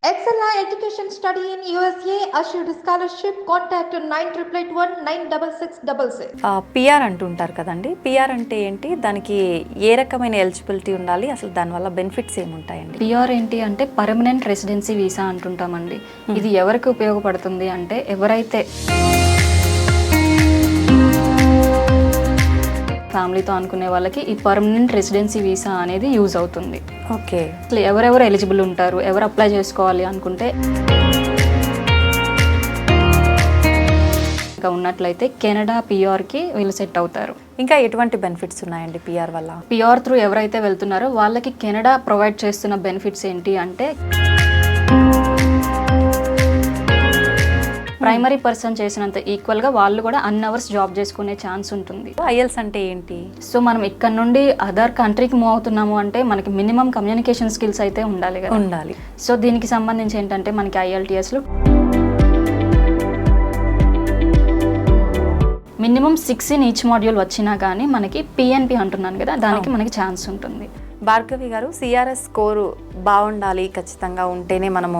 Excella Education Study in USA assured scholarship. Contact 9881 96666. PR అంటుంటారు కదండి. PR అంటే ఏంటి, దానికి ఏ రకమైన ఎలిజిబిలిటీ ఉండాలి, అసలు దానివల్ల బెనిఫిట్స్ ఏముంటాయండి? పిఆర్ ఏంటి అంటే పర్మనెంట్ రెసిడెన్సీ వీసా అంటుంటామండి. ఇది ఎవరికి ఉపయోగపడుతుంది అంటే ఎవరైతే ఫ్యామిలీతో అనుకునే వాళ్ళకి ఈ పర్మనెంట్ రెసిడెన్సీ వీసా అనేది యూజ్ అవుతుంది. ఓకే, అసలు ఎవరెవరు ఎలిజిబుల్ ఉంటారు, ఎవరు అప్లై చేసుకోవాలి అనుకుంటే ఇంకా ఉన్నట్లయితే కెనడా పిఆర్కి వీళ్ళు సెట్ అవుతారు. ఇంకా ఎటువంటి బెనిఫిట్స్ ఉన్నాయండి పిఆర్ వల్ల? పిఆర్ త్రూ ఎవరైతే వెళ్తున్నారో వాళ్ళకి కెనడా ప్రొవైడ్ చేస్తున్న బెనిఫిట్స్ ఏంటి అంటే ప్రైమరీ పర్సన్ చేసినంత ఈక్వల్గా వాళ్ళు కూడా అవర్స్ జాబ్ చేసుకునే ఛాన్స్ ఉంటుంది. ఐఎల్స్ అంటే ఏంటి? సో మనం ఇక్కడ నుండి అదర్ కంట్రీకి మూవ్ అవుతున్నాము అంటే మనకి మినిమం కమ్యూనికేషన్ స్కిల్స్ అయితే ఉండాలి కదా. ఉండాలి. సో దీనికి సంబంధించి ఏంటంటే మనకి IELTSలో మినిమం 6 ఇన్ ఈచ్ మాడ్యూల్ వచ్చినా కానీ మనకి PNP అంటున్నాను కదా, దానికి మనకి ఛాన్స్ ఉంటుంది. భార్గవి గారు, సిఆర్ఎస్ స్కోరు బాగుండాలి, ఖచ్చితంగా ఉంటేనే మనము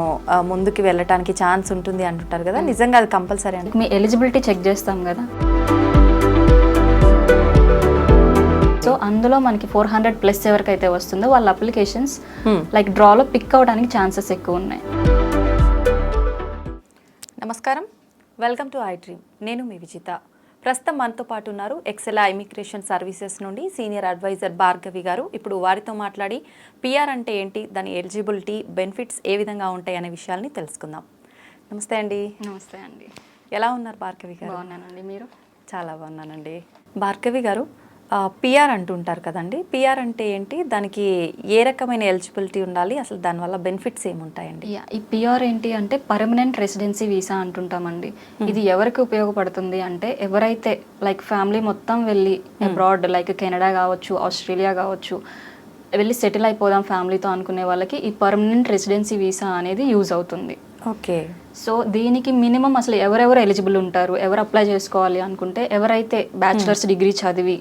ముందుకు వెళ్ళటానికి ఛాన్స్ ఉంటుంది అంటుంటారు కదా, నిజంగా అది కంపల్సరీ అంటే? మీ ఎలిజిబిలిటీ చెక్ చేస్తాం కదా, సో అందులో మనకి 400+ ఎవరికైతే వస్తుందో వాళ్ళ అప్లికేషన్స్ లైక్ డ్రాలో పిక్ అవడానికి ఛాన్సెస్ ఎక్కువ ఉన్నాయి. నమస్కారం, వెల్కమ్ టు ఐ డ్రీమ్. నేను మీ విజిత. ప్రస్తుతం మనతో పాటు ఉన్నారు ఎక్సెలా ఇమిగ్రేషన్ సర్వీసెస్ నుండి సీనియర్ అడ్వైజర్ భార్గవి గారు. ఇప్పుడు వారితో మాట్లాడి పిఆర్ అంటే ఏంటి, దాని ఎలిజిబిలిటీ, బెనిఫిట్స్ ఏ విధంగా ఉంటాయి అనే విషయాల్ని తెలుసుకుందాం. నమస్తే అండి. నమస్తే అండి. ఎలా ఉన్నారు భార్గవి గారు? బాగున్నానండి, మీరు? చాలా బాగున్నానండి. భార్గవి గారు, పిఆర్ అంటుంటారు కదండి. పిఆర్ అంటే ఏంటి, దానికి ఏ రకమైన ఎలిజిబిలిటీ ఉండాలి, అసలు దానివల్ల బెనిఫిట్స్ ఏముంటాయండి? ఈ పిఆర్ ఏంటి అంటే పర్మనెంట్ రెసిడెన్సీ వీసా అంటుంటామండి. ఇది ఎవరికి ఉపయోగపడుతుంది అంటే ఎవరైతే లైక్ ఫ్యామిలీ మొత్తం వెళ్ళి అబ్రాడ్ లైక్ కెనడా కావచ్చు, ఆస్ట్రేలియా కావచ్చు, వెళ్ళి సెటిల్ అయిపోదాం ఫ్యామిలీతో అనుకునే వాళ్ళకి ఈ పర్మనెంట్ రెసిడెన్సీ వీసా అనేది యూజ్ అవుతుంది. ఓకే. సో దీనికి మినిమం అసలు ఎవరెవరు ఎలిజిబుల్ ఉంటారు, ఎవరు అప్లై చేసుకోవాలి అనుకుంటే ఎవరైతే బ్యాచిలర్స్ డిగ్రీ చదివి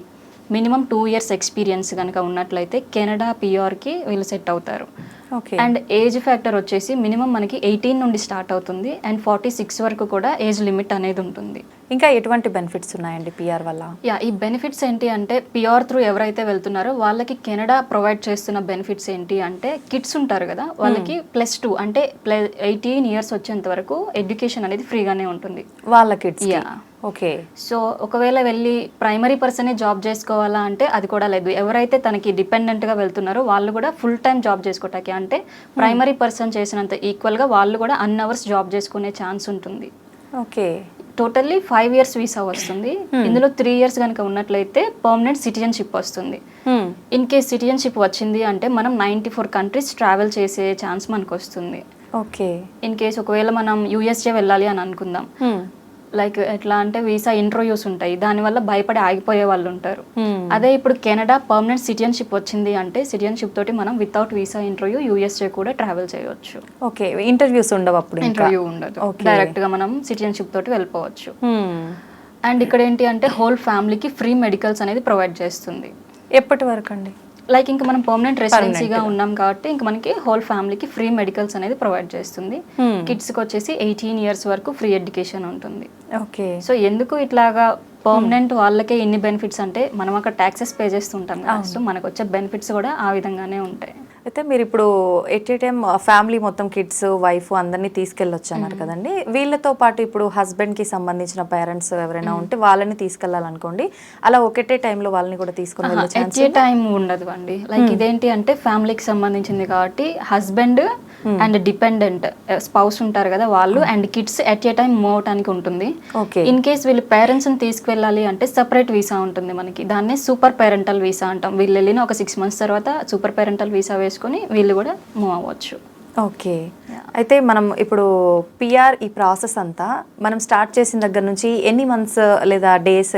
మినిమం 2 years ఎక్స్పీరియన్స్ కనుక ఉన్నట్లయితే కెనడా పిఆర్కి వీళ్ళు సెట్ అవుతారు. ఓకే. అండ్ ఏజ్ ఫ్యాక్టర్ వచ్చేసి మినిమం మనకి 18 నుండి స్టార్ట్ అవుతుంది అండ్ 46 వరకు కూడా ఏజ్ లిమిట్ అనేది ఉంటుంది. ఇంకా ఎటువంటి బెనిఫిట్స్ ఉన్నాయండి పిఆర్ వల్ల? ఈ బెనిఫిట్స్ ఏంటి అంటే పిఆర్ త్రూ ఎవరైతే వెళ్తున్నారో వాళ్ళకి కెనడా ప్రొవైడ్ చేస్తున్న బెనిఫిట్స్ ఏంటి అంటే కిడ్స్ ఉంటారు కదా, వాళ్ళకి +2 అంటే 18 years వచ్చేంత వరకు ఎడ్యుకేషన్ అనేది ఫ్రీగానే ఉంటుంది వాళ్ళ కిడ్స్. ఓకే. సో ఒకవేళ వెళ్ళి ప్రైమరీ పర్సనే జాబ్ చేసుకోవాలా అంటే అది కూడా లేదు. ఎవరైతే తనకి డిపెండెంట్గా వెళ్తున్నారో వాళ్ళు కూడా ఫుల్ టైం జాబ్ చేసుకోవటానికి అంటే ప్రైమరీ పర్సన్ చేసినంత ఈక్వల్గా వాళ్ళు కూడా అవర్స్ జాబ్ చేసుకునే ఛాన్స్ ఉంటుంది. ఓకే. టోటల్లీ 5 years వీసా వస్తుంది. ఇందులో 3 years కనుక ఉన్నట్లయితే పర్మనెంట్ సిటిజన్షిప్ వస్తుంది. ఇన్ కేస్ సిటిజన్షిప్ వచ్చింది అంటే మనం 94 countries ట్రావెల్ చేసే ఛాన్స్ మనకు వస్తుంది. ఓకే. ఇన్ కేస్ ఒకవేళ మనం USA వెళ్ళాలి అని అనుకుందాం, లైక్ ఎట్లా అంటే వీసా ఇంటర్వ్యూస్ ఉంటాయి, దానివల్ల భయపడి ఆగిపోయే వాళ్ళు ఉంటారు. అదే ఇప్పుడు కెనడా పర్మనెంట్ సిటిజన్షిప్ వచ్చింది అంటే సిటిజన్షిప్ తోటి మనం వితౌట్ వీసా ఇంటర్వ్యూ USA కూడా ట్రావెల్ చేయవచ్చు. ఓకే. ఇంటర్వ్యూస్ ఉండవు అప్పుడు? ఇంటర్వ్యూ ఉండదు, డైరెక్ట్ గా మనం సిటిజన్షిప్ తోటి వెళ్ళిపోవచ్చు. అండ్ ఇక్కడ ఏంటి అంటే హోల్ ఫ్యామిలీకి ఫ్రీ మెడికల్స్ అనేది ప్రొవైడ్ చేస్తుంది. ఎప్పటి వరకు అండి? లైక్ ఇంకా మనం పర్మనెంట్ రెసిడెన్సీగా ఉన్నాం కాబట్టి ఇంకా మనకి హోల్ ఫ్యామిలీకి ఫ్రీ మెడికల్స్ అనేది ప్రొవైడ్ చేస్తుంది. కిడ్స్కి వచ్చేసి 18 years వరకు ఫ్రీ ఎడ్యుకేషన్ ఉంటుంది. ఓకే. సో ఎందుకు ఇట్లాగా పర్మనెంట్ వాళ్ళకే ఇన్ని బెనిఫిట్స్ అంటే మనం అక్కడ ట్యాక్సెస్ పే చేస్తుంటాం కదా, సో మనకు వచ్చే బెనిఫిట్స్ కూడా ఆ విధంగానే ఉంటాయి. అయితే మీరు ఇప్పుడు ఎట్ ఏ టైం ఫ్యామిలీ మొత్తం కిడ్స్, వైఫ్ అందరినీ తీసుకెళ్ళొచ్చు అన్నారు కదండి. వీళ్ళతో పాటు ఇప్పుడు హస్బెండ్కి సంబంధించిన పేరెంట్స్ ఎవరైనా ఉంటే వాళ్ళని తీసుకెళ్ళాలనుకోండి, అలా ఒకటే టైంలో వాళ్ళని కూడా తీసుకొని వెళ్ళే ఛాన్స్? ఎట్ ఏ టైం ఉండదు అండి. లైక్ ఇదేంటి అంటే ఫ్యామిలీకి సంబంధించింది కాబట్టి హస్బెండ్ అండ్ డిపెండెంట్ స్పౌస్ ఉంటారు కదా వాళ్ళు and kids at a time move అవడానికి ఉంటుంది. ఇన్ కేస్ వీళ్ళు పేరెంట్స్ని తీసుకువెళ్ళాలి అంటే సపరేట్ వీసా ఉంటుంది మనకి, దాన్నే సూపర్ పేరెంటల్ వీసా అంటాం. వీళ్ళు వెళ్ళిన ఒక 6 months తర్వాత సూపర్ పేరెంటల్ వీసా వేసుకొని వీళ్ళు కూడా మూవ్ అవ్వచ్చు. ఓకే. అయితే మనం ఇప్పుడు పిఆర్ ఈ ప్రాసెస్ అంతా మనం స్టార్ట్ చేసిన దగ్గర నుంచి ఎన్ని మంత్స్ లేదా డేస్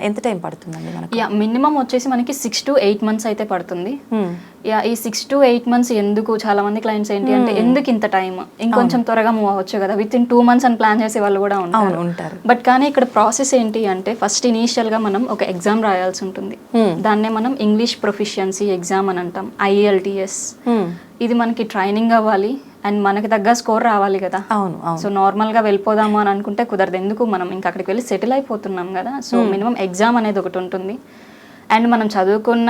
ఎంత టైం పడుతుందండి మనకి? మినిమం వచ్చేసి మనకి 6 to 8 months అయితే పడుతుంది. ఈ 6 to 8 months ఎందుకు, చాలా మంది క్లయింట్స్ ఏంటి అంటే ఎందుకు ఇంత టైం, ఇంకొంచెం త్వరగా మూవ్ అవ్వచ్చు కదా, విత్ ఇన్ 2 months అని ప్లాన్ చేసే వాళ్ళు కూడా ఉంటారు. బట్ కానీ ఇక్కడ ప్రాసెస్ ఏంటి అంటే ఫస్ట్ ఇనీషియల్ గా మనం ఒక ఎగ్జామ్ రాయాల్సి ఉంటుంది. దాన్నే మనం ఇంగ్లీష్ ప్రొఫిషియన్సీ ఎగ్జామ్ అని అంటాం, IELTS. ఇది మనకి ట్రైనింగ్ అవ్వాలి అండ్ మనకి తగ్గ స్కోర్ రావాలి కదా. అవును అవును. సో నార్మల్గా వెళ్ళిపోదాము అని అనుకుంటే కుదరదు, ఎందుకు మనం ఇంకా అక్కడికి వెళ్ళి సెటిల్ అయిపోతున్నాం కదా. సో మినిమం ఎగ్జామ్ అనేది ఒకటి ఉంటుంది. అండ్ మనం చదువుకున్న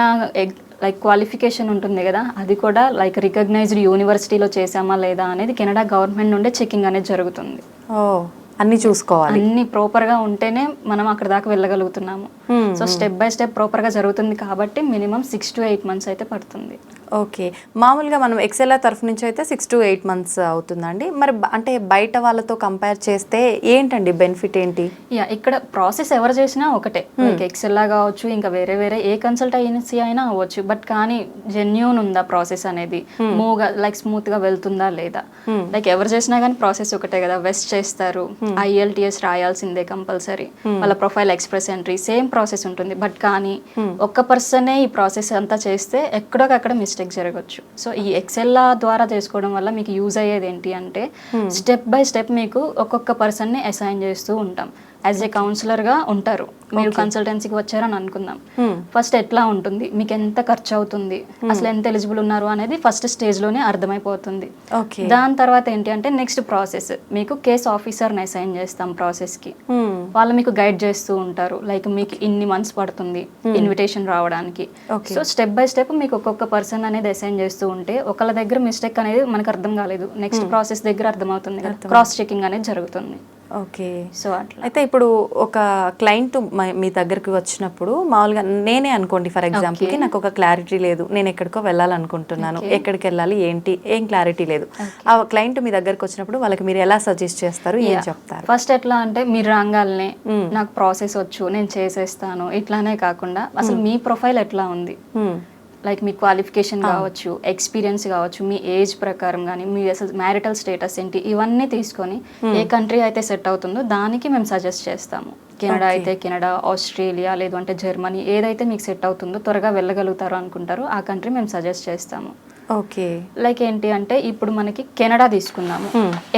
లైక్ క్వాలిఫికేషన్ ఉంటుంది కదా, అది కూడా లైక్ రికగ్నైజ్డ్ యూనివర్సిటీలో చేసామా లేదా అనేది కెనడా గవర్నమెంట్ నుండే చెకింగ్ అనేది జరుగుతుంది. ఓ, అన్ని చూసుకోవాలి. అన్ని ప్రాపర్గా ఉంటేనే మనం అక్కడ దాకా వెళ్ళగలుగుతున్నాము. సో స్టెప్ బై స్టెప్ ప్రాపర్గా జరుగుతుంది కాబట్టి మినిమం 6 to 8 months అయితే పడుతుంది. ఓకే, మామూలుగా మనం ఎక్సెల్ఆర్ తరఫు నుంచి అయితే 6 to 8 months అవుతుందండి. మరి అంటే బయట వాళ్ళతో కంపేర్ చేస్తే ఏంటండి బెనిఫిట్ ఏంటి? ఇక్కడ ప్రాసెస్ ఎవరు చేసినా ఒకటే, లైక్ ఎక్సెల్లా కావచ్చు, ఇంకా వేరే వేరే ఏ కన్సల్టెన్సీ అయినా అవ్వచ్చు. బట్ కానీ జెన్యూన్ ఉందా ప్రాసెస్ అనేది, మూవ్గా లైక్ స్మూత్గా వెళ్తుందా లేదా, లైక్ ఎవరు చేసినా కానీ ప్రాసెస్ ఒకటే కదా. వెస్ట్ చేస్తారు, IELTS రాయాల్సిందే కంపల్సరీ, వాళ్ళ profile express entry same process ఉంటుంది. బట్ కానీ ఒక్క పర్సనే ఈ ప్రాసెస్ అంతా చేస్తే ఎక్కడోకక్కడ మిస్టేక్ జరగచ్చు. సో ఈ ఎక్సెల్ ద్వారా చేసుకోవడం వల్ల మీకు యూజ్ అయ్యేది ఏంటి అంటే స్టెప్ బై స్టెప్ మీకు ఒక్కొక్క పర్సన్ని అసైన్ చేస్తూ ఉంటాం. యాజ్ ఏ కౌన్సిలర్గా ఉంటారు. మీరు కన్సల్టెన్సీకి వచ్చారని అనుకుందాం. ఫస్ట్ ఎట్లా ఉంటుంది, మీకు ఎంత ఖర్చు అవుతుంది, అసలు ఎంత ఎలిజిబుల్ ఉన్నారు అనేది ఫస్ట్ స్టేజ్లోనే అర్థమైపోతుంది. దాని తర్వాత ఏంటి అంటే నెక్స్ట్ ప్రాసెస్, మీకు కేస్ ఆఫీసర్ని అసైన్ చేస్తాం ప్రాసెస్కి. వాళ్ళు మీకు గైడ్ చేస్తూ ఉంటారు, లైక్ మీకు ఇన్ని మంత్స్ పడుతుంది ఇన్విటేషన్ రావడానికి. సో స్టెప్ బై స్టెప్ మీకు ఒక్కొక్క పర్సన్ అనేది అసైన్ చేస్తూ ఉంటే ఒకళ్ళ దగ్గర మిస్టేక్ అనేది మనకు అర్థం కాలేదు, నెక్స్ట్ ప్రాసెస్ దగ్గర అర్థమవుతుంది కదా, క్రాస్ చెకింగ్ అనేది జరుగుతుంది. ఓకే, సో అట్లా. అయితే ఇప్పుడు ఒక క్లయింట్ మీ దగ్గరికి వచ్చినప్పుడు మామూలుగా నేనే అనుకోండి, ఫర్ ఎగ్జాంపుల్కి నాకు ఒక క్లారిటీ లేదు, నేను ఎక్కడికో వెళ్ళాలనుకుంటున్నాను, ఎక్కడికి వెళ్ళాలి ఏంటి ఏం క్లారిటీ లేదు. ఆ క్లయింట్ మీ దగ్గరికి వచ్చినప్పుడు వాళ్ళకి మీరు ఎలా సజెస్ట్ చేస్తారు, ఏం చెప్తారు? ఫస్ట్ ఎట్లా అంటే మీరు రాగానే నాకు ప్రాసెస్ వచ్చు నేను చేసేస్తాను ఇట్లానే కాకుండా అసలు మీ ప్రొఫైల్ ఎట్లా ఉంది, లైక్ మీ క్వాలిఫికేషన్ కావచ్చు, ఎక్స్పీరియన్స్ కావచ్చు, మీ ఏజ్ ప్రకారం కానీ మీ అసలు మ్యారిటల్ స్టేటస్ ఏంటి, ఇవన్నీ తీసుకొని ఏ కంట్రీ అయితే సెట్ అవుతుందో దానికి మేము సజెస్ట్ చేస్తాము. కెనడా అయితే కెనడా, ఆస్ట్రేలియా లేదు అంటే జర్మనీ, ఏదైతే మీకు సెట్ అవుతుందో త్వరగా వెళ్ళగలుగుతారో అనుకుంటారో ఆ కంట్రీ మేము సజెస్ట్ చేస్తాము. ఓకే, లైక్ ఏంటి అంటే ఇప్పుడు మనకి కెనడా తీసుకున్నాము,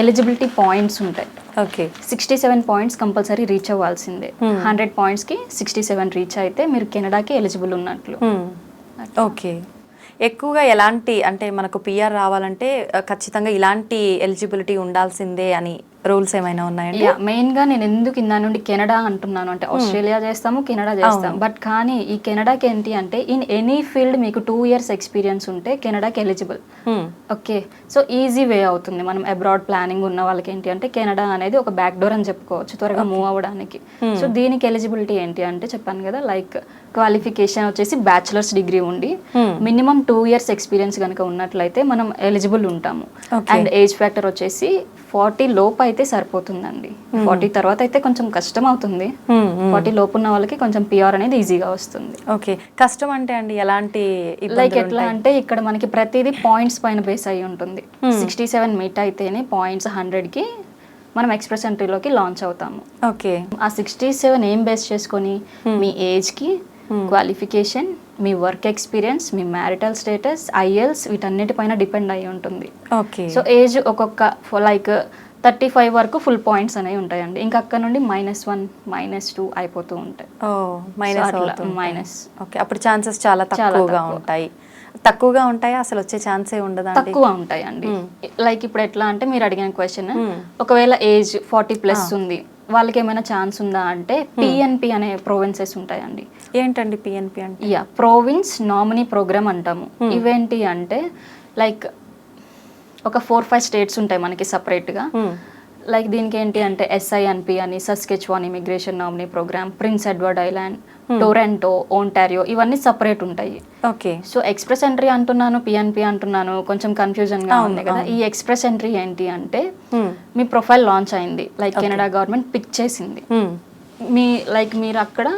ఎలిజిబిలిటీ పాయింట్స్ ఉంటాయి. ఓకే, 67 పాయింట్స్ కంపల్సరీ రీచ్ అవ్వాల్సిందే. 100 పాయింట్స్కి 67 రీచ్ అయితే మీరు కెనడాకి ఎలిజిబుల్ ఉన్నట్లు. ఓకే, ఎక్కువగా ఎలాంటి అంటే మనకు PR రావాలంటే ఖచ్చితంగా ఇలాంటి ఎలిజిబిలిటీ ఉండాల్సిందే అని రూల్స్ ఏమైనా ఉన్నాయండి? మెయిన్గా నేను ఎందుకు ఇందా నుండి కెనడా అంటున్నాను అంటే ఆస్ట్రేలియా చేస్తాము, కెనడా చేస్తాం. బట్ కానీ ఈ కెనడాకి ఏంటి అంటే ఇన్ ఎనీ ఫీల్డ్ మీకు 2 years ఎక్స్పీరియన్స్ ఉంటే కెనడాకి eligible. Okay, so easy way అవుతుంది. మనం అబ్రాడ్ ప్లానింగ్ ఉన్న వాళ్ళకి ఏంటి అంటే కెనడా అనేది ఒక బ్యాక్ డోర్ అని చెప్పుకోవచ్చు త్వరగా మూవ్ అవ్వడానికి. సో దీనికి ఎలిజిబిలిటీ ఏంటి అంటే చెప్పాను కదా, లైక్ క్వాలిఫికేషన్ వచ్చేసి బ్యాచిలర్స్ డిగ్రీ ఉండి మినిమం 2 years ఎక్స్పీరియన్స్ కనుక ఉన్నట్లయితే మనం ఎలిజిబుల్ ఉంటాము. అండ్ ఏజ్ ఫ్యాక్టర్ వచ్చేసి 40 లోపు అయితే సరిపోతుందండి. 40 తర్వాత అయితే కొంచెం కష్టం అవుతుంది. 40 లోపు ఉన్న వాళ్ళకి కొంచెం PR అనేది ఈజీగా వస్తుంది. ఓకే, కష్టం అంటే అండి ఎలాంటి, లైక్ ఎట్లా అంటే ఇక్కడ మనకి ప్రతిదీ పాయింట్స్ పైన బేస్ అయి ఉంటుంది. 67 మీట్ అయితేనే పాయింట్స్ 100కి మనం ఎక్స్ప్రెస్ ఎంట్రీలోకి లాంచ్ అవుతాము. ఓకే, ఆ 67 ఏం బేస్ చేసుకొని మీ ఏజ్కి, క్వాలిఫికేషన్, మీ వర్క్ ఎక్స్పీరియన్స్, మీ మ్యారిటల్ స్టేటస్, IELTS వీటన్నిటిపైన డిపెండ్ అయి ఉంటుంది. ఓకే, సో ఏజ్ ఒక్కొక్క లైక్ 35 వరకు ఫుల్ పాయింట్స్ అనేవి ఉంటాయండి. ఇంకా అక్కడ నుండి -1, -2 అయిపోతూ ఉంటాయి. మైనస్. ఓకే, అప్పుడు ఛాన్సెస్ చాలా తక్కువగా ఉంటాయి. తక్కువగా ఉంటాయి, అసలు వచ్చే ఛాన్సే ఉండదు. తక్కువ ఉంటాయండి. లైక్ ఇప్పుడు ఎట్లా అంటే మీరు అడిగిన క్వశ్చన్, ఒకవేళ ఏజ్ 40+ ఉంది వాళ్ళకి ఏమైనా ఛాన్స్ ఉందా అంటే PNP అనే ప్రొవిన్సెస్ ఉంటాయండి. ఏంటండి PNP అంటే? ప్రొవిన్స్ నామినీ ప్రోగ్రామ్ అంటాము. ఇవేంటి అంటే లైక్ ఒక 4-5 స్టేట్స్ ఉంటాయి మనకి సపరేట్గా. లైక్ దీనికి ఏంటి అంటే SINP అని, Saskatchewan immigration nominee program, Prince Edward Island, Toronto, Ontario, ఇవన్నీ సపరేట్ ఉంటాయి. ఓకే, సో ఎక్స్ప్రెస్ ఎంట్రీ అంటున్నాను, PNP అంటున్నాను, కొంచెం కన్ఫ్యూజన్గా ఉంది కదా. ఈ ఎక్స్ప్రెస్ ఎంట్రీ ఏంటి అంటే మీ ప్రొఫైల్ లాంచ్ అయింది, లైక్ కెనడా గవర్నమెంట్ పిక్ చేసింది మీరు అక్కడ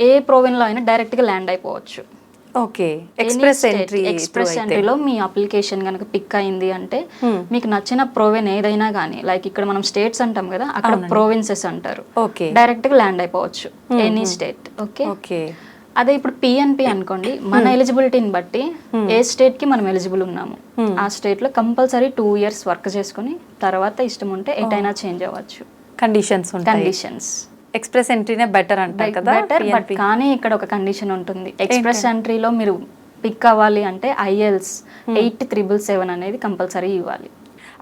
ఏ ప్రొవిన్లో అయినా డైరెక్ట్గా ల్యాండ్ అయిపోవచ్చు. ఓకే, ఎక్స్ప్రెస్ ఎంట్రీలో మీ అప్లికేషన్ కనుక పిక్ అయింది అంటే మీకు నచ్చిన ప్రొవిన్ ఏదైనా కానీ, లైక్ ఇక్కడ మనం స్టేట్స్ అంటాం కదా, అక్కడ ప్రొవిన్సెస్ అంటారు, డైరెక్ట్ గా ల్యాండ్ అయిపోవచ్చు ఎనీ స్టేట్. ఓకే, అదే ఇప్పుడు PNP అనుకోండి, మన ఎలిజిబిలిటీని బట్టి ఏ స్టేట్ కి మనం ఎలిజిబుల్ ఉన్నాము ఆ స్టేట్ లో కంపల్సరీ 2 years వర్క్ చేసుకుని తర్వాత ఇష్టం ఉంటే ఎటైనా చేంజ్ అవ్వచ్చు. కండిషన్స్ ఎక్స్ప్రెస్ ఎంట్రీనే బెటర్ అంటారు కదా. బట్ కానీ ఇక్కడ ఒక కండిషన్ ఉంటుంది. ఎక్స్ప్రెస్ ఎంట్రీలో మీరు పిక్ అవ్వాలి అంటే IELTS 8,777 అనేది కంపల్సరీ ఇవ్వాలి.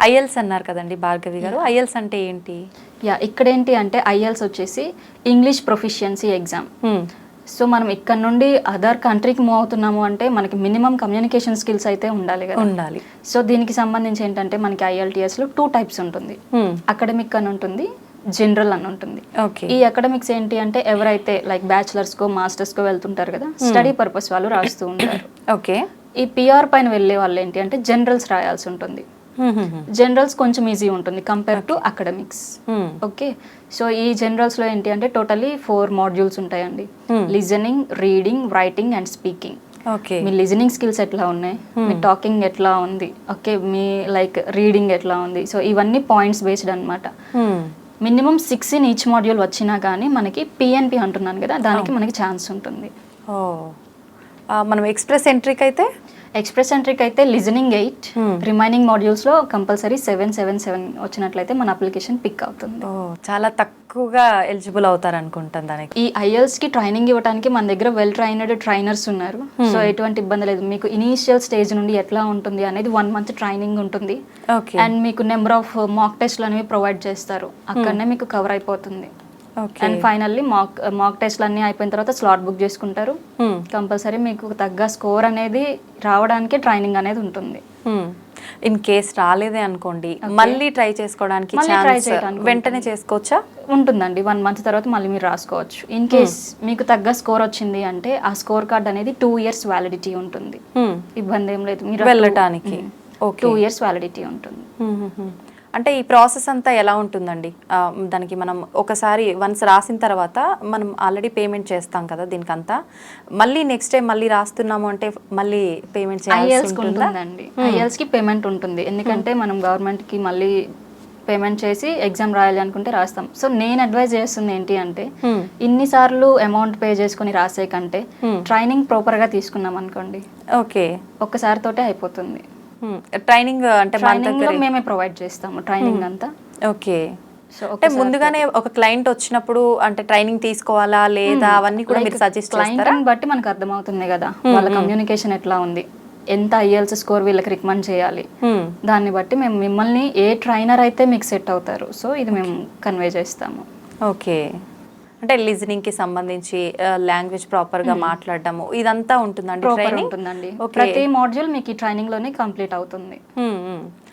ఐఎల్స్ అన్నారు కదండి భార్గవి గారు, ఐఎల్స్ అంటే ఏంటి? ఇక్కడ ఏంటి అంటే ఐఎల్స్ వచ్చేసి ఇంగ్లీష్ ప్రొఫిషియన్సీ ఎగ్జామ్. సో మనం ఇక్కడ నుండి అదర్ కంట్రీకి మూవ్ అవుతున్నాము అంటే మనకి మినిమం కమ్యూనికేషన్ స్కిల్స్ అయితే ఉండాలి కదా. ఉండాలి. సో దీనికి సంబంధించి ఏంటంటే మనకి ఐఎల్టీఎస్లో 2 టైప్స్ ఉంటుంది. అకాడమిక్ అని ఉంటుంది, జనరల్ అని ఉంటుంది. ఈ అకాడమిక్స్ ఏంటి అంటే ఎవరైతే లైక్ బ్యాచిలర్స్కో మాస్టర్స్కో వెళ్తుంటారు కదా, స్టడీ పర్పస్ వాళ్ళు రాస్తూ ఉంటారు. ఓకే. ఈ పిఆర్ పైన వెళ్ళే వాళ్ళు ఏంటి అంటే జనరల్స్ రాయాల్సి ఉంటుంది. జనరల్స్ కొంచెం ఈజీ ఉంటుంది compare to academics. Okay. So ఈ జనరల్స్ లో ఏంటి అంటే టోటలీ 4 మాడ్యూల్స్ ఉంటాయండి. Listening, reading, writing and speaking. Me listening skills ఎట్లా ఉన్నాయి, మీ టాకింగ్ ఎట్లా ఉంది, ఓకే, మీ లైక్ రీడింగ్ ఎట్లా ఉంది. సో ఇవన్నీ పాయింట్స్ బేస్డ్ అనమాట. మినిమం 6 ఇన్ ఈచ్ మాడ్యూల్ వచ్చినా కానీ మనకి పిఎన్పి అంటున్నాను కదా, దానికి మనకి ఛాన్స్ ఉంటుంది. మనం ఎక్స్ప్రెస్ ఎంట్రీకి అయితే లిజనింగ్ 8, రిమైనింగ్ మాడ్యూల్స్ లో కంపల్సరీ 7 వచ్చినట్లయితే మన అప్లికేషన్ పిక్ అవుతుంది. చాలా తక్కువగా ఎలిజిబుల్ అవుతారు అనుకుంటాను దానికి. ఈ ఐఎల్స్ కి ట్రైనింగ్ ఇవ్వడానికి మన దగ్గర వెల్ ట్రైనర్డ్ ట్రైనర్స్ ఉన్నారు. సో ఎటువంటి ఇబ్బంది లేదు. మీకు ఇనీషియల్ స్టేజ్ నుండి ఎట్లా ఉంటుంది అనేది 1 మంత్ ట్రైనింగ్ ఉంటుంది. అండ్ మీకు నెంబర్ ఆఫ్ మాక్ టెస్ట్లు అనేవి ప్రొవైడ్ చేస్తారు, అక్కడనే మీకు కవర్ అయిపోతుంది. అండ్ ఫైనల్లీ మాక్ టెస్ట్లు అన్ని అయిపోయిన తర్వాత స్లాట్ బుక్ చేసుకుంటారు. కంపల్సరీ మీకు తగ్గ స్కోర్ అనేది రావడానికి ట్రైనింగ్ అనేది ఉంటుంది. ఇన్ కేస్ రాలేదే అనుకోండి, మళ్ళీ ట్రై చేసుకోవడానికి వెంటనే చేసుకోవచ్చా? ఉంటుందండి. 1 మంత్ తర్వాత మళ్ళీ మీరు రాసుకోవచ్చు. ఇన్ కేస్ మీకు తగ్గ స్కోర్ వచ్చింది అంటే ఆ స్కోర్ కార్డ్ అనేది 2 years వ్యాలిడిటీ ఉంటుంది. ఇబ్బంది ఏం లేదు, మీరు వెళ్ళటానికి 2 years వ్యాలిడిటీ ఉంటుంది. అంటే ఈ ప్రాసెస్ అంతా ఎలా ఉంటుందండి? దానికి మనం ఒకసారి వన్స్ రాసిన తర్వాత మనం ఆల్రెడీ పేమెంట్ చేస్తాం కదా దీనికంతా, మళ్ళీ నెక్స్ట్ టైం మళ్ళీ రాస్తున్నాము అంటే మళ్ళీ పేమెంట్ చేయాల్సి ఉంటుందండి. ఐఎల్స్ కి పేమెంట్ ఉంటుంది, ఎందుకంటే మనం గవర్నమెంట్ కి మళ్ళీ పేమెంట్ చేసి ఎగ్జామ్ రాయాలి అనుకుంటే రాస్తాం. సో నేను అడ్వైజ్ చేస్తుంది ఏంటి అంటే ఇన్నిసార్లు అమౌంట్ పే చేసుకుని రాసే కంటే ట్రైనింగ్ ప్రాపర్ గా తీసుకున్నాం అనుకోండి, ఓకే, ఒక్కసారి తోటే అయిపోతుంది. ట్రైనింగ్ అంటే మేమే ప్రొవైడ్ చేస్తాము ట్రైనింగ్ అంతా. ఓకే. అంటే ముందుగానే ఒక క్లయింట్ వచ్చినప్పుడు అంటే ట్రైనింగ్ తీసుకోవాలా లేదా అవన్నీ కూడా మీరు సజెస్ట్ చేస్తారా? క్లయింట్ బట్టి మనకు అర్థమవుతుంది కదా వాళ్ళ కమ్యూనికేషన్ ఎట్లా ఉంది, ఎంత ఐఎల్స్ స్కోర్ వీళ్ళకి రికమెండ్ చేయాలి, దాన్ని బట్టి మేము మిమ్మల్ని ఏ ట్రైనర్ అయితే మీకు సెట్ అవుతారు, సో ఇది మేము కన్వే చేస్తాము. ఓకే. అంటే లిజనింగ్ కి సంబంధించి లాంగ్వేజ్ ప్రాపర్ గా మాట్లాడటము ఇదంతా ఉంటుందండి, ట్రైనింగ్ ఉంటుందండి. ప్రతి మాడ్యూల్ మీకు ఈ ట్రైనింగ్ లోనే కంప్లీట్ అవుతుంది.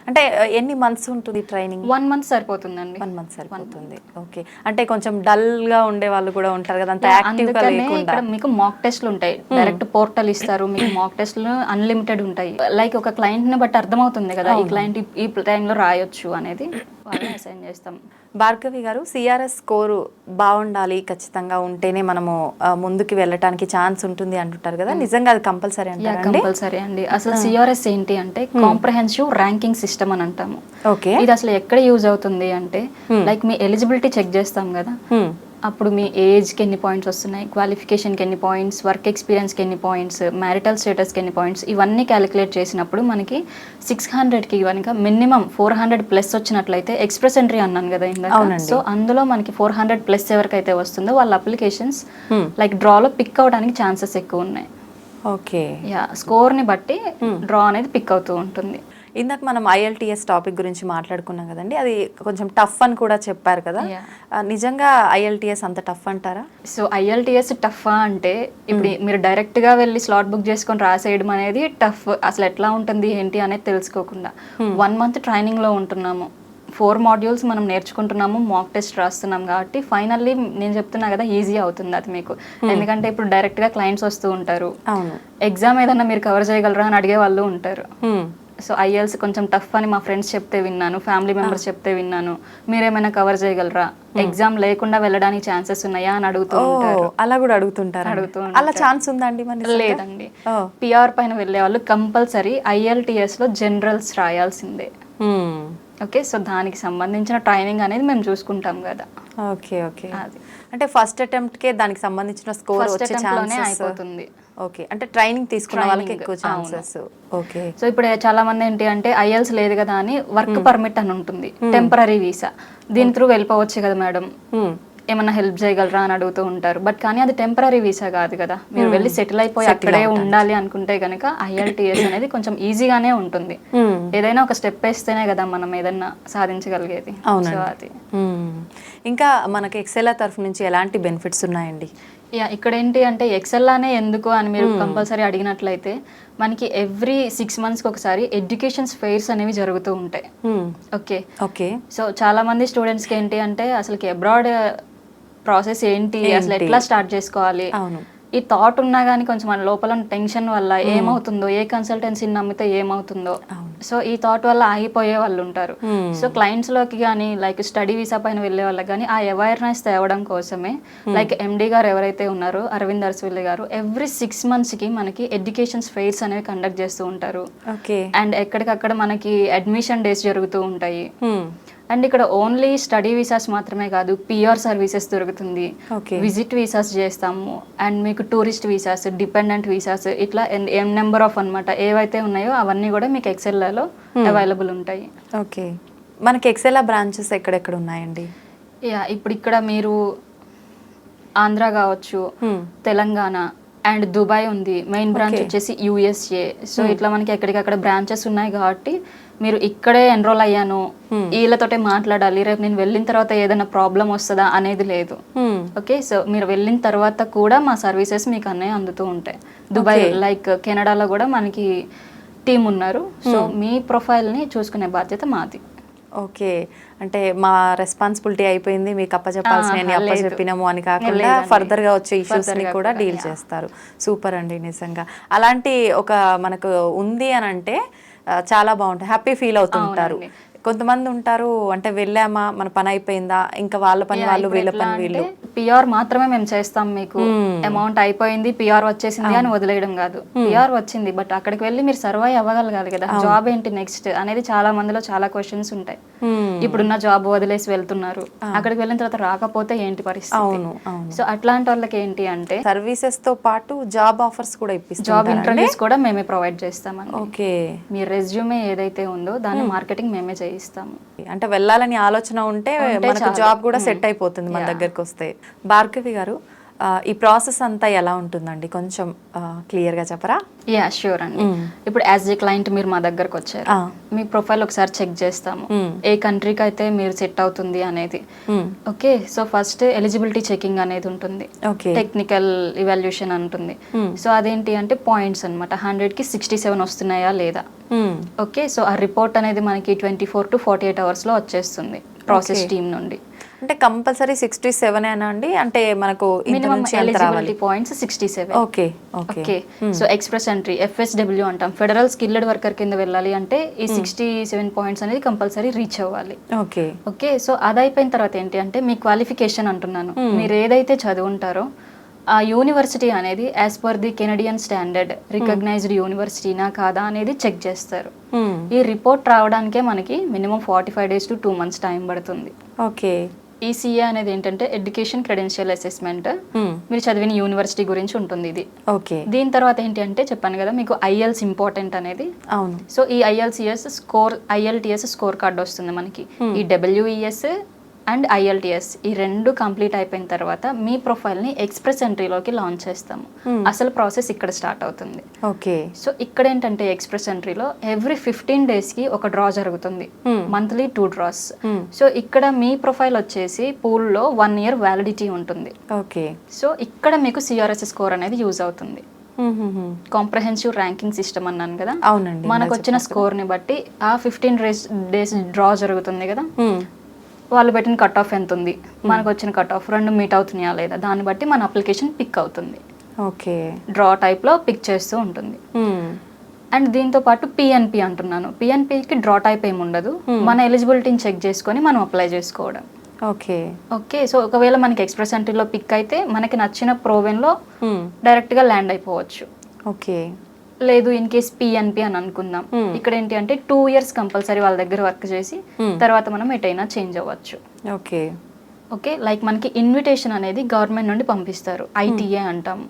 అంటే ఎన్ని మంత్స్ ఉంటుంది ట్రైనింగ్? 1 month సరిపోతుందండి. 1 month సరిపోతుంది. ఓకే. అంటే కొంచెం డల్ గా ఉండే వాళ్ళు కూడా ఉంటారు కదా, అంత యాక్టివ్ గా లేకుండా. ఇక్కడ మీకు మాక్ టెస్ట్లు ఉంటాయి, డైరెక్ట్ పోర్టల్ ఇస్తారు, మీకు మాక్ టెస్ట్లు అన్లిమిటెడ్ ఉంటాయి. లైక్ ఒక క్లయింట్ ని బట్టి అర్థమవుతుంది కదా ఈ క్లయింట్ ఈ టైంలో రాయొచ్చు అనేది, వాళ్ళని అసైన్ చేస్తాం. భార్గవి గారు, సిఆర్ఎస్ స్కోరు బాగుండాలి ఖచ్చితంగా ఉంటేనే మనము ముందుకు వెళ్ళటానికి ఛాన్స్ ఉంటుంది అంటుంటారు కదా, నిజంగా అది కంపల్సరీ అంటారా? కంపల్సరీ అండి. అసలు సిఆర్ఎస్ ఏంటి అంటే కాంప్రహెన్సివ్ ర్యాంకింగ్ సిస్టమ్ అని అంటాము. ఓకే. ఇది అసలు ఎక్కడ యూజ్ అవుతుంది అంటే లైక్ మీ ఎలిజిబిలిటీ చెక్ చేస్తాం కదా, అప్పుడు మీ ఏజ్కి ఎన్ని పాయింట్స్ వస్తున్నాయి, క్వాలిఫికేషన్కి ఎన్ని పాయింట్స్, వర్క్ ఎక్స్పీరియన్స్కి ఎన్ని పాయింట్స్, మ్యారిటల్ స్టేటస్కి ఎన్ని పాయింట్స్, ఇవన్నీ క్యాలిక్యులేట్ చేసినప్పుడు మనకి 600కి కనుక మినిమం 400+ వచ్చినట్లయితే ఎక్స్ప్రెస్ ఎంట్రీ అన్నాను కదా ఇందాక, సో అందులో మనకి 400+ ఎవరికైతే వస్తుందో వాళ్ళ అప్లికేషన్స్ లైక్ డ్రాలో పిక్ అవడానికి ఛాన్సెస్ ఎక్కువ ఉన్నాయి. ఓకే. స్కోర్ని బట్టి డ్రా అనేది పిక్ అవుతూ ఉంటుంది. ఇందాక మనం ఐఎల్టీఎస్ టాపిక్ గురించి మాట్లాడుకున్నాం కదండి, అది కొంచెం టఫ్ అని కూడా చెప్పారు కదా, నిజంగా ఐఎల్టీఎస్ అంత టఫ్ అంటారా? సో ఐఎల్టీఎస్ టఫ్ అంటే ఇప్పుడు మీరు డైరెక్ట్ గా వెళ్ళి స్లాట్ బుక్ చేసుకొని రాసేయడం అనేది టఫ్. అసలు ఎట్లా ఉంటుంది ఏంటి అనేది తెలుసుకోకుండా 1 month ట్రైనింగ్ లో ఉంటున్నాము, 4 modules మనం నేర్చుకుంటున్నాము, మాక్ టెస్ట్ రాస్తున్నాం కాబట్టి ఫైనల్లీ నేను చెప్తున్నా కదా ఈజీ అవుతుంది అది మీకు. ఎందుకంటే ఇప్పుడు డైరెక్ట్ గా క్లయింట్స్ వస్తూ ఉంటారు, ఎగ్జామ్ ఏదన్నా మీరు కవర్ చేయగలరా అని అడిగే వాళ్ళు ఉంటారు. సో ఐఎల్స్ కొంచెం టఫ్ అని మా ఫ్రెండ్స్ చెప్తే విన్నాను, ఫ్యామిలీ మెంబర్స్ చెప్తే విన్నాను, మీరేమైనా కవర్ చేయగలరా, ఎగ్జామ్ లేకుండా వెళ్ళడానికి ఛాన్సెస్ ఉన్నాయా అని అడుగుతూ ఉంటారు. అలా కూడా అడుగుతుంటారు. అలా ఛాన్స్ ఉందండి? లేదండి. పిఆర్ పైన వెళ్ళే వాళ్ళు కంపల్సరీ ఐఎల్టీఎస్ లో జనరల్స్ రాయాల్సిందే. ఓకే. సో దానికి సంబంధించిన ట్రైనింగ్ అనేది మేము చూసుకుంటాం కదా. ఓకే. ఓకే. అంటే ఫస్ట్ అటెంప్ట్ కే దానికి సంబంధించిన స్కోర్ వచ్చే ఛాన్సెస్ అయిపోతుంది. ఓకే. అంటే ట్రైనింగ్ తీసుకున్న వాళ్ళకి ఎక్కువ ఛాన్సెస్. ఓకే. సో ఇప్పుడు చాలా మంది ఏంటి అంటే ఐఎల్స్ లేదు కదా అని వర్క్ పర్మిట్ అని ఉంటుంది, టెంపరరీ వీసా, దీని త్రూ వెళ్ళిపోవచ్చు కదా మేడం, ఏమన్నా హెల్ప్ చేయగలరా అని అడుగుతూ ఉంటారు. బట్ కానీ అది టెంపరీ వీసా కాదు కదా, మీరు వెళ్ళి సెటిల్ అయిపోయి అక్కడే ఉండాలి అనుకుంటే కనుక IELTS అనేది కొంచెం ఈజీగానే ఉంటుంది. ఏదైనా ఒక స్టెప్ వేస్తేనే కదా మనం ఏదైనా సాధించగలిగేది. సో అది ఇంకా మనకి ఎక్సెల్ తరఫు నుంచి ఎలాంటి బెనిఫిట్స్ ఉన్నాయండి? ఇక్కడ ఏంటి అంటే ఎక్సెల్లానే ఎందుకు అని మీరు కంపల్సరీ అడిగినట్లయితే మనకి ఎవ్రీ 6 monthsకి ఒకసారి ఎడ్యుకేషన్స్ ఫెయిర్స్ అనేవి జరుగుతూ ఉంటాయి. ఓకే సో చాలా మంది స్టూడెంట్స్కి ఏంటి అంటే అసలుకి అబ్రాడ్ ప్రాసెస్ ఏంటి, అసలు ఎట్లా స్టార్ట్ చేసుకోవాలి, ఈ థాట్ ఉన్నా కానీ కొంచెం మన లోపల టెన్షన్ వల్ల ఏమవుతుందో, ఏ కన్సల్టెన్సీని నమ్మితే ఏమవుతుందో, సో ఈ థాట్ వల్ల ఆగిపోయే వాళ్ళు ఉంటారు. సో క్లయింట్స్ లోకి కానీ లైక్ స్టడీ వీసా పైన వెళ్ళే వాళ్ళకి కానీ ఆ అవేర్నెస్ తేవడం కోసమే లైక్ MD గారు ఎవరైతే ఉన్నారో అరవింద్ అరసవిల్లి గారు ఎవ్రీ 6 monthsకి మనకి ఎడ్యుకేషన్స్ ఫెయిర్స్ అనేవి కండక్ట్ చేస్తూ ఉంటారు. అండ్ ఎక్కడికక్కడ మనకి అడ్మిషన్ డేస్ జరుగుతూ ఉంటాయి. అండ్ ఇక్కడ ఓన్లీ స్టడీ వీసాస్ మాత్రమే కాదు, PR సర్వీసెస్ దొరుకుతుంది, విజిట్ వీసాస్ చేస్తాము, అండ్ మీకు టూరిస్ట్ వీసాస్, డిపెండెంట్ వీసాస్, ఇట్లా నెంబర్ ఆఫ్ అన్నమాట ఏవైతే ఉన్నాయో అవన్నీ కూడా మీకు ఎక్సెల్లాలో అవైలబుల్ ఉంటాయి. ఓకే, మనకి ఎక్సెల్ బ్రాంచెస్ ఎక్కడెక్కడ ఉన్నాయండి? ఇప్పుడు ఇక్కడ మీరు ఆంధ్ర కావచ్చు, తెలంగాణ అండ్ దుబాయ్ ఉంది, మెయిన్ బ్రాంచ్ వచ్చేసి USA. సో ఇట్లా మనకి ఎక్కడికక్కడ బ్రాంచెస్ ఉన్నాయి కాబట్టి మీరు ఇక్కడే ఎన్రోల్ అయ్యాను, వీళ్ళతోటే మాట్లాడాలి, రేపు నేను వెళ్ళిన తర్వాత ఏదైనా ప్రాబ్లం వస్తుందా అనేది లేదు. ఓకే, సో మీరు వెళ్ళిన తర్వాత కూడా మా సర్వీసెస్ మీకు అన్నీ అందుతూ ఉంటాయి. దుబాయ్ లైక్ కెనడాలో కూడా మనకి టీం ఉన్నారు. సో మీ ప్రొఫైల్ని చూసుకునే బాధ్యత మాది. ఓకే, అంటే మా రెస్పాన్సిబిలిటీ అయిపోయింది, మీకు అప్పచెప్పాల్సిన అప్పచెప్పినాము అని కాకుండా ఫర్దర్గా వచ్చే ఇష్యూస్ని కూడా డీల్ చేస్తారు. సూపర్ అండి, నిజంగా అలాంటి ఒక మనకు ఉంది అని అంటే చాలా బాగుంటుంది, హ్యాపీ ఫీల్ అవుతుంటారు. కొంతమంది ఉంటారు అంటే వెళ్ళామా మన పని అయిపోయిందా, ఇంకా వాళ్ళ పని వాళ్ళు వీళ్ళ పని వీళ్ళు. PR మాత్రమే మేము చేస్తాం, మీకు అమౌంట్ అయిపోయింది PR వచ్చేసింది అని వదిలేయడం కాదు. PR వచ్చింది బట్ అక్కడికి వెళ్ళి మీరు సర్వైవ్ అవ్వగలగాలి కదా, జాబ్ ఏంటి నెక్స్ట్ అనేది చాలా మందిలో చాలా క్వశ్చన్స్ ఉంటాయి. ఇప్పుడున్న జాబ్ వదిలేసి వెళ్తున్నారు, అక్కడికి వెళ్ళిన తర్వాత రాకపోతే ఏంటి పరిస్థితి. సో అట్లాంటి వాళ్ళకి ఏంటి అంటే సర్వీసెస్ తో పాటు జాబ్ ఆఫర్స్ కూడా ఇప్పిస్తాం, జాబ్ ఇంటర్వ్యూస్ కూడా మేమే ప్రొవైడ్ చేస్తామండి. ఓకే, మీ రెజ్యూమే ఏదైతే ఉందో దాని మార్కెటింగ్ మేమే చేయిస్తాము. అంటే వెళ్ళాలని ఆలోచన ఉంటే మనకు జాబ్ కూడా సెట్ అయిపోతుంది మన దగ్గరకు వస్తే. భార్గవి గారు, ఈ ప్రాసెస్ అంతా ఎలా ఉంటుందండి, కొంచెం క్లియర్గా చెప్పరా? షూర్ అండి. ఇప్పుడు యాజ్ ఏ క్లయింట్ మీరు మా దగ్గరకు వచ్చారు, మీ ప్రొఫైల్ ఒకసారి చెక్ చేస్తాము, ఏ కంట్రీకి అయితే మీరు సెట్ అవుతుంది అనేది. Okay, so first eligibility checking అనేది ఉంటుంది, టెక్నికల్ ఇవాల్యుయేషన్ ఉంటుంది. సో అదేంటి అంటే పాయింట్స్ అనమాట, 100కి 67 వస్తున్నాయా లేదా. ఓకే, సో ఆ రిపోర్ట్ అనేది మనకి 24 to 48 hours లో వచ్చేస్తుంది ప్రాసెస్ టీమ్ నుండి. అంటే కంపల్సరీ 67 అండి, అంటే మనకు minimum eligibility points 67. Okay. So express entry FSW అంటాం, ఫెడరల్ స్కిల్డ్ వర్కర్ కింద వెళ్ళాలి అంటే ఈ 67 పాయింట్స్ అనేది కంపల్సరీ రీచ్ అవ్వాలి. ఓకే, సో అది అయిపోయిన తర్వాత ఏంటి అంటే మీ క్వాలిఫికేషన్ అంటున్నాను, మీరు ఏదైతే చదువుంటారో ఆ యూనివర్సిటీ అనేది as per the Canadian standard recognised యూనివర్సిటీనా కాదా అనేది చెక్ చేస్తారు. ఈ రిపోర్ట్ రావడానికే మనకి minimum 45 days to 2 months time పడుతుంది. ఓకే, ECA అనేది ఏంటంటే ఎడ్యుకేషన్ క్రెడెన్షియల్ అసెస్మెంట్, మీరు చదివిన యూనివర్సిటీ గురించి ఉంటుంది ఇది. ఓకే, దీని తర్వాత ఏంటి అంటే చెప్పాను కదా మీకు IELTS ఇంపార్టెంట్ అనేది. అవును. సో ఈ IELTS స్కోర్ కార్డ్ వస్తుంది మనకి. ఈ WES అండ్ IELTS ఈ రెండు కంప్లీట్ అయిపోయిన తర్వాత మీ ప్రొఫైల్ని ఎక్స్ప్రెస్ ఎంట్రీలోకి లాంచ్ చేస్తాము. అసలు ప్రాసెస్ ఇక్కడ స్టార్ట్ అవుతుంది. ఓకే, సో ఇక్కడ ఏంటంటే ఎక్స్ప్రెస్ ఎంట్రీలో ఎవ్రీ 15 daysకి ఒక డ్రా జరుగుతుంది, మంత్లీ 2 draws. సో ఇక్కడ మీ ప్రొఫైల్ వచ్చేసి పూల్లో 1 year వ్యాలిడిటీ ఉంటుంది. ఓకే, సో ఇక్కడ మీకు CRS స్కోర్ అనేది యూజ్ అవుతుంది. కాంప్రహెన్సివ్ ర్యాంకింగ్ సిస్టమ్ అన్నాను కదా, అవునండి. మనకు వచ్చిన స్కోర్ని బట్టి ఆ 15 days డ్రా జరుగుతుంది కదా, వాళ్ళు పెట్టిన కట్ ఆఫ్ ఎంత ఉంది, మనకు వచ్చిన కట్ ఆఫ్ రెండు మీట్ అవుతున్నాయా లేదా, దాన్ని బట్టి మన అప్లికేషన్ పిక్ అవుతుంది. ఓకే, డ్రా టైప్లో పిక్ చేస్తూ ఉంటుంది. అండ్ దీంతో పాటు PNP అంటున్నాను, PNPకి డ్రా టైప్ ఏమి ఉండదు, మన ఎలిజిబిలిటీని చెక్ చేసుకొని మనం అప్లై చేసుకోవడం. ఓకే, సో ఒకవేళ మనకి ఎక్స్ప్రెస్ ఎంట్రీలో పిక్ అయితే మనకి నచ్చిన ప్రోవెన్లో డైరెక్ట్గా ల్యాండ్ అయిపోవచ్చు. ఓకే, లేదు ఇన్ కేస్ PNP అని అనుకుందాం, ఇక్కడ ఏంటి అంటే 2 years కంపల్సరీ వాళ్ళ దగ్గర వర్క్ చేసి తర్వాత మనం ఎటైనా చేంజ్ అవ్వచ్చు. ఓకే, లైక్ మనకి ఇన్విటేషన్ అనేది గవర్నమెంట్ నుండి పంపిస్తారు, ITA అంటాం.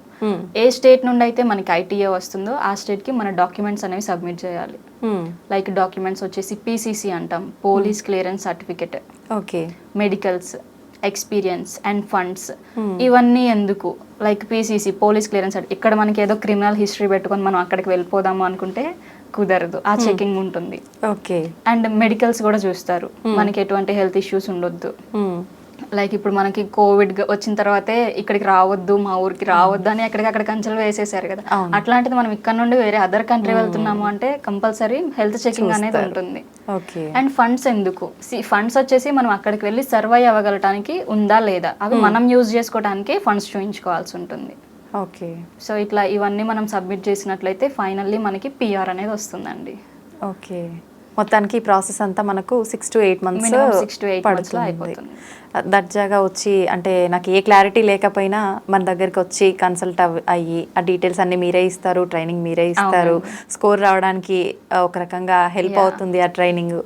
ఏ స్టేట్ నుండి అయితే మనకి ITA వస్తుందో ఆ స్టేట్కి మన డాక్యుమెంట్స్ అనేవి సబ్మిట్ చేయాలి. లైక్ డాక్యుమెంట్స్ వచ్చేసి PCC అంటాం, police clearance certificate, okay, medicals, experience and funds ఇవన్నీ ఎందుకు, లైక్ పీసీసీ పోలీస్ క్లియరెన్స్, ఇక్కడ మనకి ఏదో క్రిమినల్ హిస్టరీ పెట్టుకొని మనం అక్కడికి వెళ్ళిపోదాము అనుకుంటే కుదరదు, ఆ చెకింగ్ ఉంటుంది. ఓకే. అండ్ మెడికల్స్ కూడా చూస్తారు, మనకి ఎటువంటి హెల్త్ ఇష్యూస్ ఉండొద్దు. లైక్ ఇప్పుడు మనకి కోవిడ్ వచ్చిన తర్వాతే ఇక్కడికి రావద్దు, మా ఊరికి రావద్దు అని ఎక్కడికక్కడ కంచెలు వేసేసారు కదా, అట్లాంటిది మనం ఇక్కడ నుండి వేరే అదర్ కంట్రీ వెళ్తున్నాము అంటే కంపల్సరీ హెల్త్ చెకింగ్ అనేది ఉంటుంది. అండ్ ఫండ్స్ ఎందుకు, ఫండ్స్ వచ్చేసి మనం అక్కడికి వెళ్ళి సర్వైవ్ అవ్వగలటానికి ఉందా లేదా, అవి మనం యూజ్ చేసుకోవడానికి ఫండ్స్ చూపించుకోవాల్సి ఉంటుంది. ఓకే. సో ఇట్లా ఇవన్నీ మనం సబ్మిట్ చేసినట్లయితే ఫైనల్లీ మనకి పిఆర్ అనేది వస్తుందండి. ఓకే. మొత్తానికి ఈ ప్రాసెస్ అంతా మనకు 6 to 8 months 6 to 8 months లో అయిపోతుంది. దర్జాగా వచ్చి, అంటే నాకు ఏ క్లారిటీ లేకపోయినా మన దగ్గరికి వచ్చి కన్సల్ట్ అయ్యి ఆ డీటెయిల్స్ అన్ని మీరే ఇస్తారు, ట్రైనింగ్ మీరే ఇస్తారు, స్కోర్ రావడానికి ఒక రకంగా హెల్ప్ అవుతుంది ఆ ట్రైనింగ్,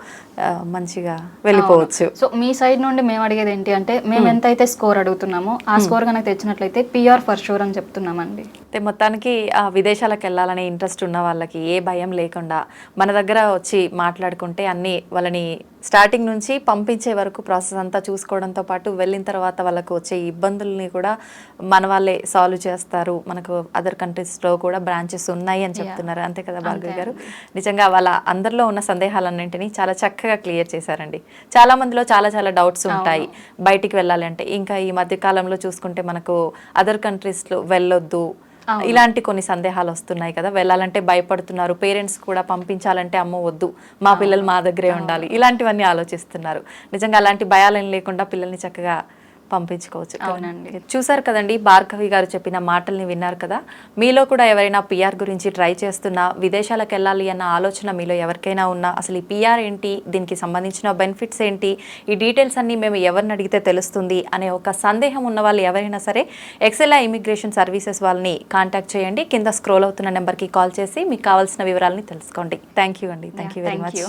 మంచిగా వెళ్ళిపోవచ్చు. సో మీ సైడ్ నుండి మేము అడిగేది ఏంటి అంటే, మేము ఎంతైతే స్కోర్ అడుగుతున్నామో ఆ స్కోర్ కనుక తెచ్చినట్లయితే పిఆర్ ఫర్ షూర్ అని చెప్తున్నామండి. అయితే మొత్తానికి విదేశాలకు వెళ్ళాలనే ఇంట్రెస్ట్ ఉన్న వాళ్ళకి ఏ భయం లేకుండా మన దగ్గర వచ్చి మాట్లాడుకుంటే అన్నీ వాళ్ళని స్టార్టింగ్ నుంచి పంపించే వరకు ప్రాసెస్ అంతా చూసుకోవడంతో పాటు వెళ్ళిన తర్వాత వాళ్ళకు వచ్చే ఇబ్బందుల్ని కూడా మన వాళ్ళే సాల్వ్ చేస్తారు. మనకు అదర్ కంట్రీస్లో కూడా బ్రాంచెస్ ఉన్నాయి అని చెప్తున్నారు, అంతే కదా భార్గవి గారు? నిజంగా వాళ్ళ అందరిలో ఉన్న సందేహాలన్నింటినీ చాలా చక్కగా క్లియర్ చేశారండి. చాలా మందిలో చాలా చాలా డౌట్స్ ఉంటాయి బయటికి వెళ్ళాలి అంటే. ఇంకా ఈ మధ్య కాలంలో చూసుకుంటే మనకు అదర్ కంట్రీస్లో వెళ్ళొద్దు ఇలాంటి కొన్ని సందేహాలు వస్తున్నాయి కదా, వెళ్ళాలంటే భయపడుతున్నారు, పేరెంట్స్ కూడా పంపించాలంటే అమ్మో వద్దు, మా పిల్లలు మా దగ్గరే ఉండాలి, ఇలాంటివన్నీ ఆలోచిస్తున్నారు. నిజంగా అలాంటి భయాలేం లేకుండా పిల్లల్ని చక్కగా పంపించుకోవచ్చు. అవునండి. చూసారు కదండి, భార్గవి గారు చెప్పిన మాటల్ని విన్నారు కదా. మీలో కూడా ఎవరైనా పిఆర్ గురించి ట్రై చేస్తున్నా, విదేశాలకు వెళ్ళాలి అన్న ఆలోచన మీలో ఎవరికైనా ఉన్నా, అసలు ఈ పిఆర్ ఏంటి, దీనికి సంబంధించిన బెనిఫిట్స్ ఏంటి, ఈ డీటెయిల్స్ అన్ని మేము ఎవరిని అడిగితే తెలుస్తుంది అనే ఒక సందేహం ఉన్న వాళ్ళు ఎవరైనా సరే ఎక్సెల్ఐ ఇమిగ్రేషన్ సర్వీసెస్ వాళ్ళని కాంటాక్ట్ చేయండి. కింద స్క్రోల్ అవుతున్న నెంబర్కి కాల్ చేసి మీకు కావాల్సిన వివరాలని తెలుసుకోండి. థ్యాంక్ యూ అండి. Thank you very much.